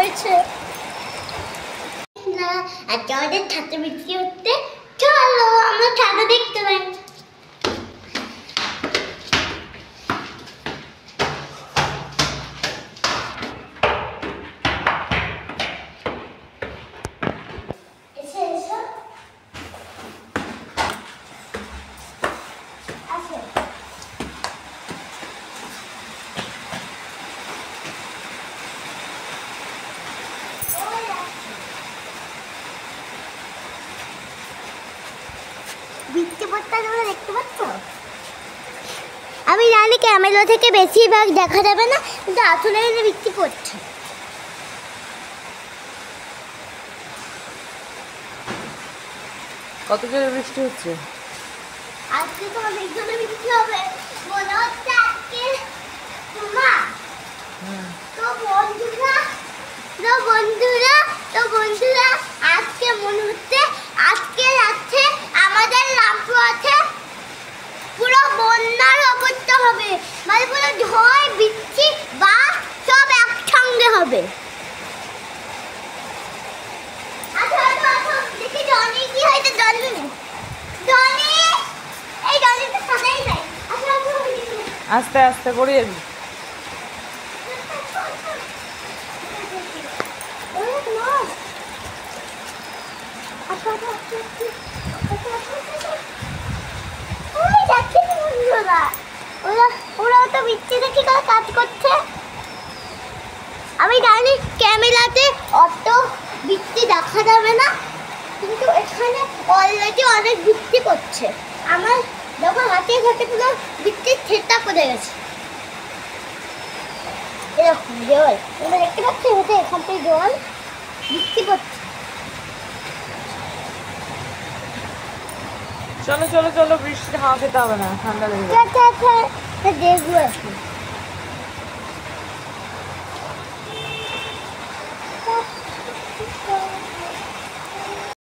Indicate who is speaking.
Speaker 1: হয়েছে না। আজকে আমাদের ছাতা বৃষ্টি হচ্ছে, চলো আমরা ছাতা দেখতে পাই। বৃষ্টি পড়তে তোমরা দেখতে পাচ্ছ? আমি জানি ক্যামেরা থেকে বেশিরভাগ দেখা যাবে না, কিন্তু আসলে বৃষ্টি পড়ছে।
Speaker 2: কত জোরে বৃষ্টি হচ্ছে?
Speaker 1: আজকে তো অনেক জোরে বৃষ্টি হবে মনে হচ্ছে আজকে। তো বন্ধুরা আজকে মনে হচ্ছে আজকে রাতে আমাদের রামপুরহাটে পুরো বন্যার অবস্থা হবে, মানে পুরো ঝড় বৃষ্টি বাস সব একসঙ্গে হবে। দেখি জনি কি হয়েছে, জনি এই জনিটা সাদাই নাই।
Speaker 2: আস্তে আস্তে করে যাবি।
Speaker 1: ওরা তো বৃষ্টি দেখি কাজ করছে। আমি জানি ক্যামেরাতে অত বৃষ্টি দেখা যাবে না, কিন্তু এখানে অলরেডি অনেক বৃষ্টি পড়ছে। আমার যখন হাতে ঘাটে পুরো বৃষ্টির ছেটা পড়ে গেছে। এরকম জল তোমরা দেখতে পাচ্ছ, হতে এখান থেকে জল বৃষ্টি পড়ছে।
Speaker 2: চলো চলো চলো, বৃষ্টিতে হাওয়া খেতে হবে না, ঠান্ডা লেগে যাবে।
Speaker 1: দেখবো এখন।